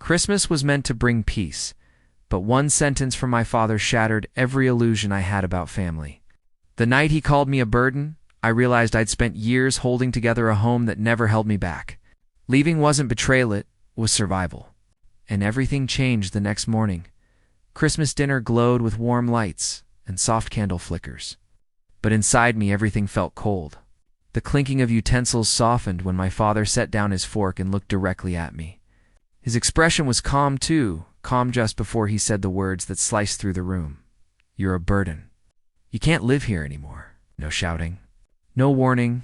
Christmas was meant to bring peace, but one sentence from my father shattered every illusion I had about family. The night he called me a burden, I realized I'd spent years holding together a home that never held me back. Leaving wasn't betrayal, it was survival. And everything changed the next morning. Christmas dinner glowed with warm lights and soft candle flickers. But inside me, everything felt cold. The clinking of utensils softened when my father set down his fork and looked directly at me. His expression was calm too, calm just before he said the words that sliced through the room. "You're a burden. You can't live here anymore." No shouting. No warning.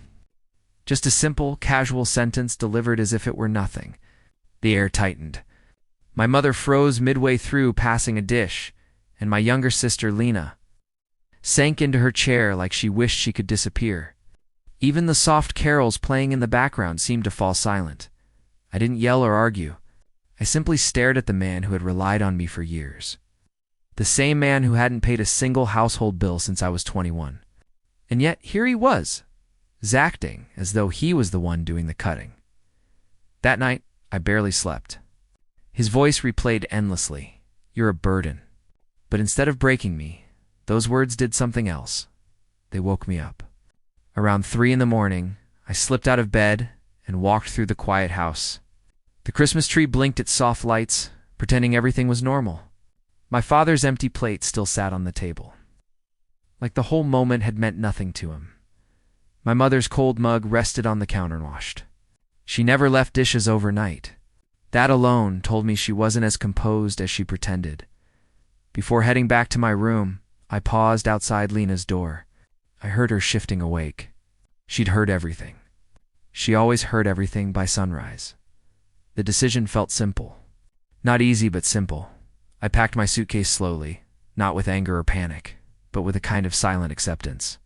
Just a simple, casual sentence delivered as if it were nothing. The air tightened. My mother froze midway through passing a dish, and my younger sister, Lena, sank into her chair like she wished she could disappear. Even the soft carols playing in the background seemed to fall silent. I didn't yell or argue. I simply stared at the man who had relied on me for years. The same man who hadn't paid a single household bill since I was 21. And yet here he was, acting as though he was the one doing the cutting. That night, I barely slept. His voice replayed endlessly. "You're a burden." But instead of breaking me, those words did something else. They woke me up. Around 3 in the morning, I slipped out of bed and walked through the quiet house. The Christmas tree blinked its soft lights, pretending everything was normal. My father's empty plate still sat on the table, like the whole moment had meant nothing to him. My mother's cold mug rested on the counter unwashed. She never left dishes overnight. That alone told me she wasn't as composed as she pretended. Before heading back to my room, I paused outside Lena's door. I heard her shifting awake. She'd heard everything. She always heard everything by sunrise. The decision felt simple. Not easy, but simple. I packed my suitcase slowly, not with anger or panic, but with a kind of silent acceptance.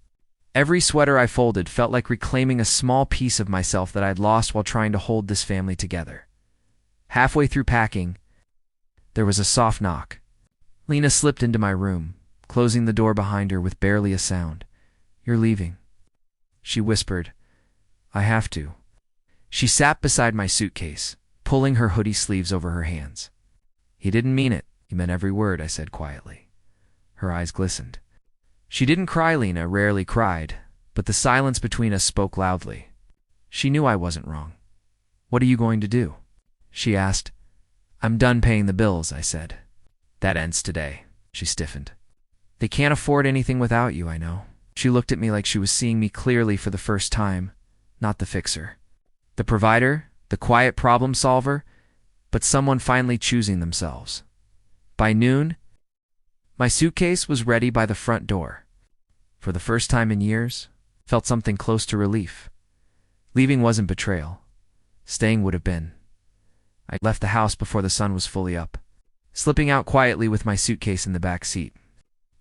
Every sweater I folded felt like reclaiming a small piece of myself that I'd lost while trying to hold this family together. Halfway through packing, there was a soft knock. Lena slipped into my room, closing the door behind her with barely a sound. "You're leaving," she whispered. "I have to." She sat beside my suitcase, pulling her hoodie sleeves over her hands. "He didn't mean it. He meant every word," I said quietly. Her eyes glistened. She didn't cry, Lena rarely cried, but the silence between us spoke loudly. She knew I wasn't wrong. "What are you going to do?" she asked. "I'm done paying the bills," I said. "That ends today." She stiffened. "They can't afford anything without you, I know." She looked at me like she was seeing me clearly for the first time, not the fixer. The provider, the quiet problem solver, but someone finally choosing themselves. By noon, my suitcase was ready by the front door. For the first time in years, felt something close to relief. Leaving wasn't betrayal. Staying would have been. I left the house before the sun was fully up, slipping out quietly with my suitcase in the back seat.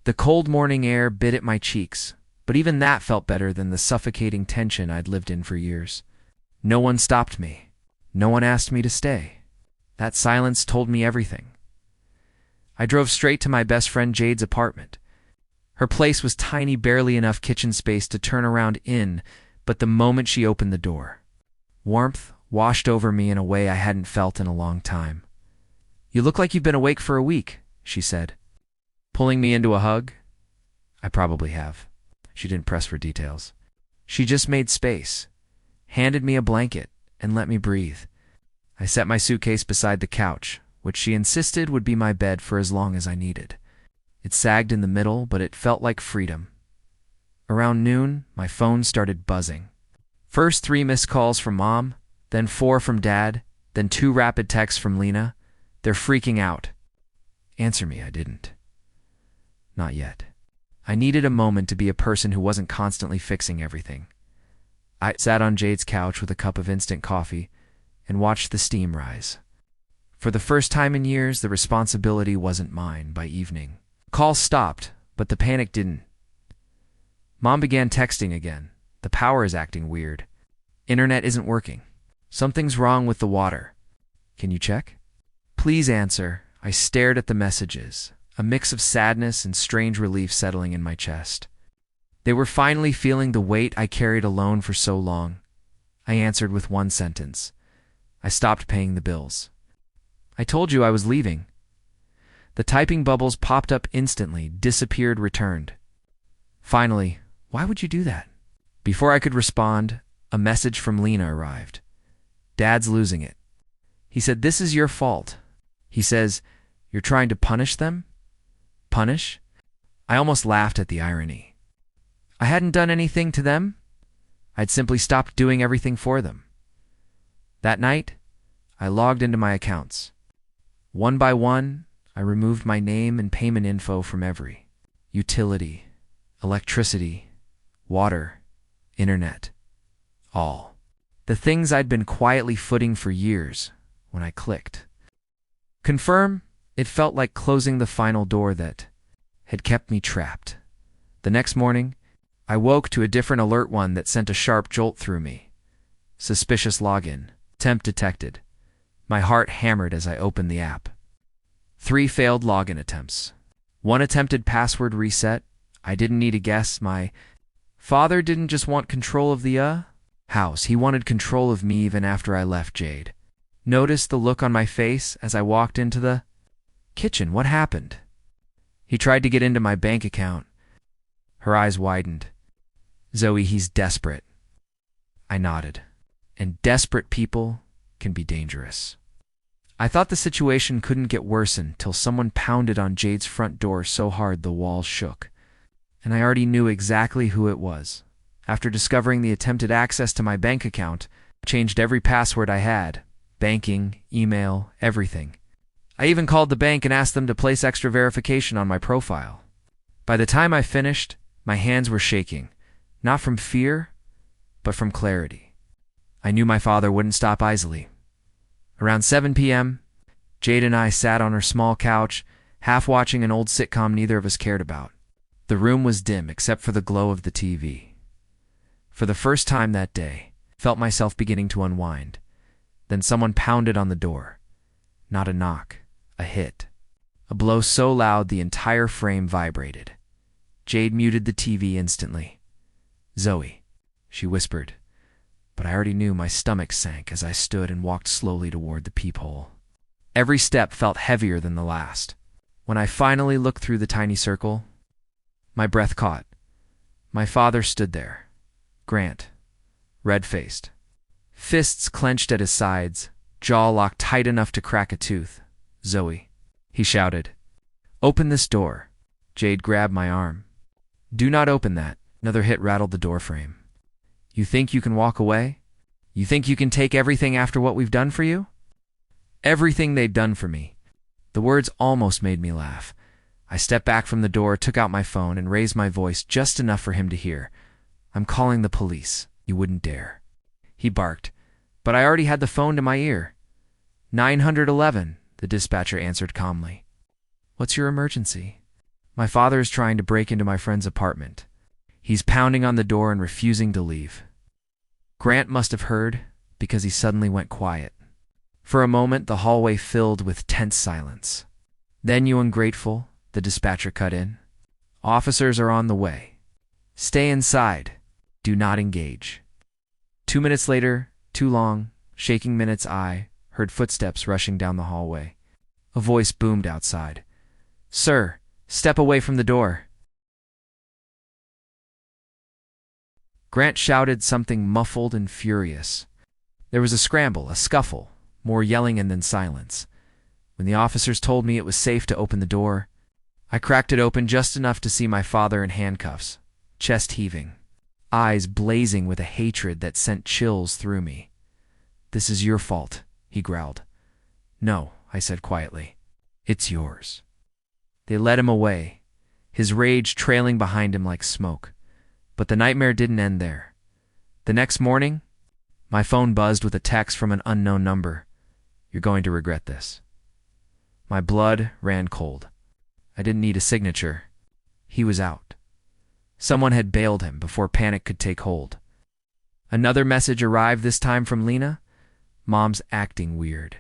The cold morning air bit at my cheeks, but even that felt better than the suffocating tension I'd lived in for years. No one stopped me. No one asked me to stay. That silence told me everything. I drove straight to my best friend Jade's apartment. Her place was tiny, barely enough kitchen space to turn around in, but the moment she opened the door, warmth washed over me in a way I hadn't felt in a long time. "You look like you've been awake for a week," she said, pulling me into a hug. I probably have. She didn't press for details. She just made space, handed me a blanket, and let me breathe. I set my suitcase beside the couch, which she insisted would be my bed for as long as I needed. It sagged in the middle, but it felt like freedom. Around noon, my phone started buzzing. First 3 missed calls from Mom, then 4 from Dad, then 2 rapid texts from Lena. They're freaking out. Answer me, I didn't. Not yet. I needed a moment to be a person who wasn't constantly fixing everything. I sat on Jade's couch with a cup of instant coffee and watched the steam rise. For the first time in years, the responsibility wasn't mine by evening. Calls stopped, but the panic didn't. Mom began texting again. "The power is acting weird. Internet isn't working. Something's wrong with the water. Can you check?" "Please answer." I stared at the messages, a mix of sadness and strange relief settling in my chest. They were finally feeling the weight I carried alone for so long. I answered with one sentence. "I stopped paying the bills." I told you I was leaving. The typing bubbles popped up instantly, disappeared, returned. Finally, why would you do that? Before I could respond, a message from Lena arrived. Dad's losing it. He said, "This is your fault." He says, "You're trying to punish them?" Punish? I almost laughed at the irony. I hadn't done anything to them. I'd simply stopped doing everything for them. That night, I logged into my accounts. One by one, I removed my name and payment info from every utility, electricity, water, internet, all. The things I'd been quietly footing for years. When I clicked confirm, it felt like closing the final door that had kept me trapped. The next morning, I woke to a different alert, one that sent a sharp jolt through me. Suspicious login. Attempt detected. My heart hammered as I opened the app. 3 failed login attempts. 1 attempted password reset. I didn't need a guess. My father didn't just want control of the house. He wanted control of me even after I left. Jade noticed the look on my face as I walked into the kitchen. What happened? He tried to get into my bank account. Her eyes widened. Zoe, he's desperate. I nodded. And desperate people can be dangerous. I thought the situation couldn't get worse until someone pounded on Jade's front door so hard the walls shook. And I already knew exactly who it was. After discovering the attempted access to my bank account, I changed every password I had. Banking, email, everything. I even called the bank and asked them to place extra verification on my profile. By the time I finished, my hands were shaking, not from fear, but from clarity. I knew my father wouldn't stop easily. Around 7 p.m., Jade and I sat on her small couch, half watching an old sitcom neither of us cared about. The room was dim except for the glow of the TV. For the first time that day, I felt myself beginning to unwind. Then someone pounded on the door. Not a knock, a hit. A blow so loud the entire frame vibrated. Jade muted the TV instantly. "Zoe," she whispered. But I already knew. My stomach sank as I stood and walked slowly toward the peephole. Every step felt heavier than the last. When I finally looked through the tiny circle, my breath caught. My father stood there. Grant, red-faced. Fists clenched at his sides, jaw locked tight enough to crack a tooth. "Zoe," he shouted. "Open this door." Jade grabbed my arm. "Do not open that." Another hit rattled the doorframe. "You think you can walk away? You think you can take everything after what we've done for you?" Everything they'd done for me. The words almost made me laugh. I stepped back from the door, took out my phone, and raised my voice just enough for him to hear. "I'm calling the police. You wouldn't dare." He barked, but I already had the phone to my ear. 911, the dispatcher answered calmly. "What's your emergency?" "My father is trying to break into my friend's apartment. He's pounding on the door and refusing to leave." Grant must have heard, because he suddenly went quiet. For a moment, the hallway filled with tense silence. "Then, you ungrateful," the dispatcher cut in. "Officers are on the way. Stay inside. Do not engage." 2 minutes later, 2 long, shaking minutes, I heard footsteps rushing down the hallway. A voice boomed outside. "Sir, step away from the door." Grant shouted something muffled and furious. There was a scramble, a scuffle, more yelling and then silence. When the officers told me it was safe to open the door, I cracked it open just enough to see my father in handcuffs, chest heaving, eyes blazing with a hatred that sent chills through me. "This is your fault," he growled. "No," I said quietly. "It's yours." They led him away, his rage trailing behind him like smoke. But the nightmare didn't end there. The next morning, my phone buzzed with a text from an unknown number. "You're going to regret this." My blood ran cold. I didn't need a signature. He was out. Someone had bailed him before panic could take hold. Another message arrived, this time from Lena. "Mom's acting weird.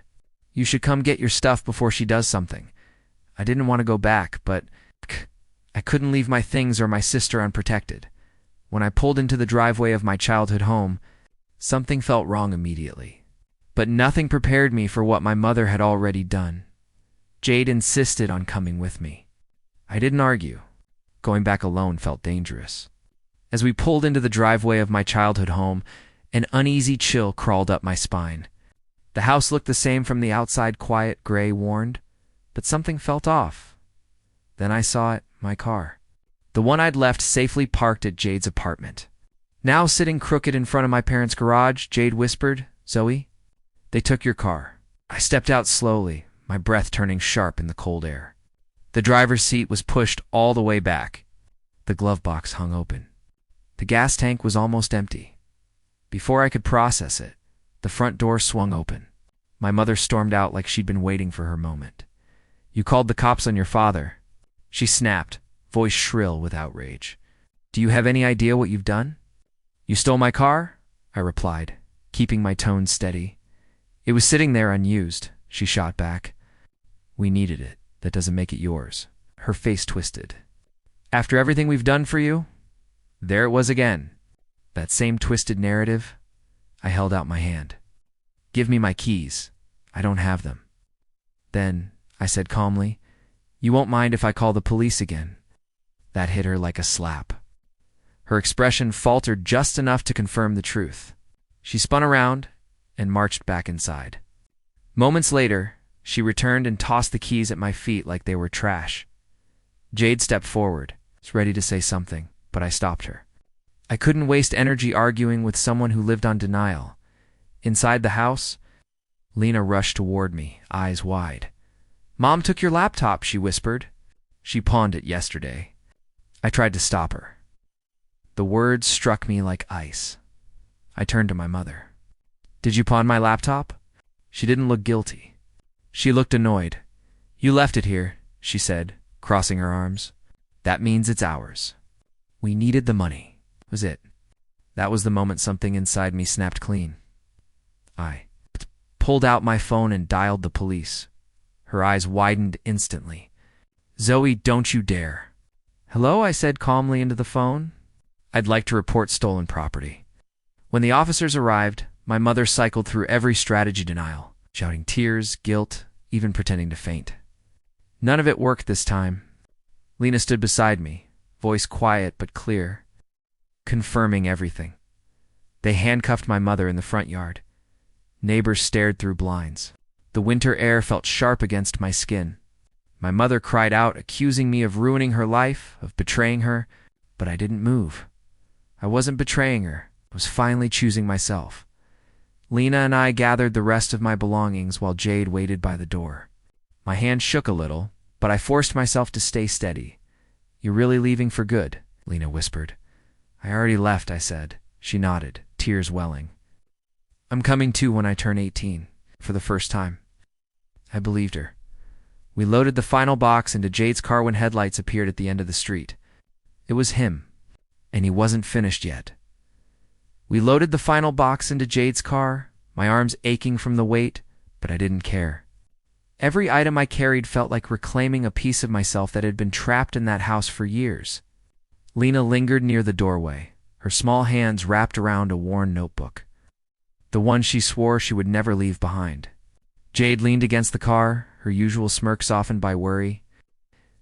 You should come get your stuff before she does something." I didn't want to go back, but I couldn't leave my things or my sister unprotected. When I pulled into the driveway of my childhood home, something felt wrong immediately. But nothing prepared me for what my mother had already done. Jade insisted on coming with me. I didn't argue. Going back alone felt dangerous. As we pulled into the driveway of my childhood home, an uneasy chill crawled up my spine. The house looked the same from the outside, quiet, gray, warned, but something felt off. Then I saw it, my car. The one I'd left safely parked at Jade's apartment. Now sitting crooked in front of my parents' garage, Jade whispered, "Zoe, they took your car." I stepped out slowly, my breath turning sharp in the cold air. The driver's seat was pushed all the way back. The glove box hung open. The gas tank was almost empty. Before I could process it, the front door swung open. My mother stormed out like she'd been waiting for her moment. "You called the cops on your father," she snapped, voice shrill with outrage. "Do you have any idea what you've done?" "You stole my car?" I replied, keeping my tone steady. "It was sitting there unused," she shot back. "We needed it. That doesn't make it yours." Her face twisted. "After everything we've done for you?" There it was again. That same twisted narrative. I held out my hand. "Give me my keys. I don't have them." "Then," I said calmly, "you won't mind if I call the police again." That hit her like a slap. Her expression faltered just enough to confirm the truth. She spun around and marched back inside. Moments later, she returned and tossed the keys at my feet like they were trash. Jade stepped forward, ready to say something, but I stopped her. I couldn't waste energy arguing with someone who lived on denial. Inside the house, Lena rushed toward me, eyes wide. "Mom took your laptop," she whispered. "She pawned it yesterday." I tried to stop her. The words struck me like ice. I turned to my mother. "Did you pawn my laptop?" She didn't look guilty. She looked annoyed. "You left it here," she said, crossing her arms. "That means it's ours." We needed the money. Was it? That was the moment something inside me snapped clean. I pulled out my phone and dialed the police. Her eyes widened instantly. "Zoe, don't you dare." "Hello," I said calmly into the phone. "I'd like to report stolen property." When the officers arrived, my mother cycled through every strategy denial, shouting tears, guilt, even pretending to faint. None of it worked this time. Lena stood beside me, voice quiet but clear, confirming everything. They handcuffed my mother in the front yard. Neighbors stared through blinds. The winter air felt sharp against my skin. My mother cried out, accusing me of ruining her life, of betraying her, but I didn't move. I wasn't betraying her. I was finally choosing myself. Lena and I gathered the rest of my belongings while Jade waited by the door. My hand shook a little, but I forced myself to stay steady. "You're really leaving for good?" Lena whispered. "I already left," I said. She nodded, tears welling. "I'm coming too when I turn 18, for the first time." I believed her. We loaded the final box into Jade's car when headlights appeared at the end of the street. It was him, and he wasn't finished yet. We loaded the final box into Jade's car, my arms aching from the weight, but I didn't care. Every item I carried felt like reclaiming a piece of myself that had been trapped in that house for years. Lena lingered near the doorway, her small hands wrapped around a worn notebook, the one she swore she would never leave behind. Jade leaned against the car, her usual smirk softened by worry,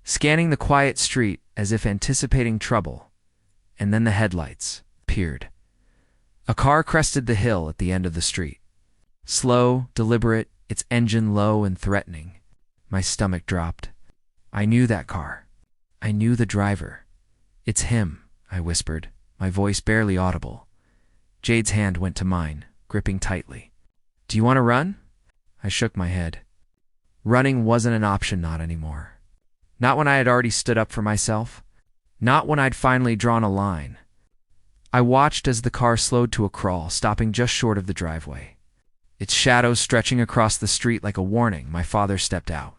scanning the quiet street as if anticipating trouble, and then the headlights appeared. A car crested the hill at the end of the street. Slow, deliberate, its engine low and threatening. My stomach dropped. I knew that car. I knew the driver. "It's him," I whispered, my voice barely audible. Jade's hand went to mine, gripping tightly. "Do you want to run?" I shook my head. Running wasn't an option, not anymore. Not when I had already stood up for myself. Not when I'd finally drawn a line. I watched as the car slowed to a crawl, stopping just short of the driveway. Its shadows stretching across the street like a warning, my father stepped out.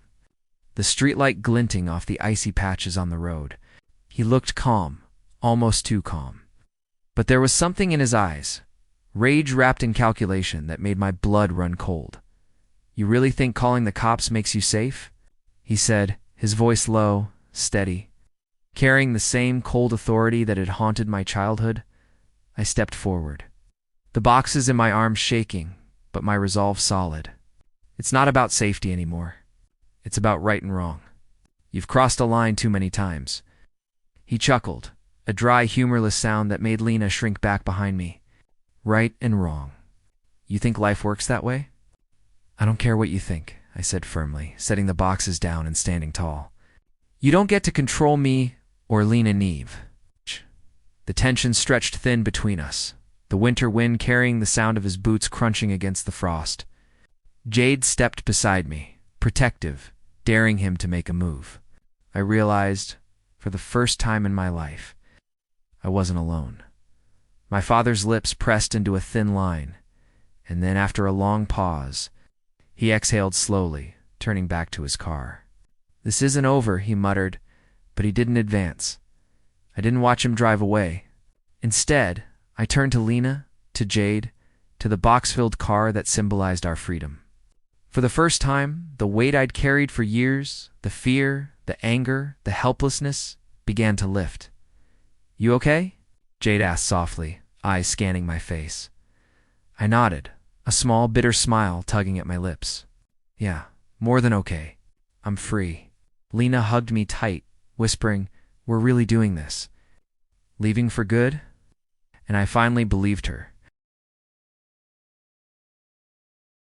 The streetlight glinting off the icy patches on the road. He looked calm, almost too calm. But there was something in his eyes, rage wrapped in calculation, that made my blood run cold. "You really think calling the cops makes you safe?" he said, his voice low, steady, carrying the same cold authority that had haunted my childhood. I stepped forward, the boxes in my arms shaking, but my resolve solid. It's not about safety anymore. It's about right and wrong. You've crossed a line too many times. He chuckled, a dry, humorless sound that made Lena shrink back behind me. Right and wrong. You think life works that way? I don't care what you think, I said firmly, setting the boxes down and standing tall. You don't get to control me or Lena Neve. The tension stretched thin between us, the winter wind carrying the sound of his boots crunching against the frost. Jade stepped beside me, protective, daring him to make a move. I realized, for the first time in my life, I wasn't alone. My father's lips pressed into a thin line, and then after a long pause, he exhaled slowly, turning back to his car. This isn't over, he muttered, but he didn't advance. I didn't watch him drive away. Instead, I turned to Lena, to Jade, to the box-filled car that symbolized our freedom. For the first time, the weight I'd carried for years, the fear, the anger, the helplessness, began to lift. You okay? Jade asked softly, eyes scanning my face. I nodded, a small, bitter smile tugging at my lips. Yeah, more than okay. I'm free. Lena hugged me tight, whispering, We're really doing this. Leaving for good? And I finally believed her.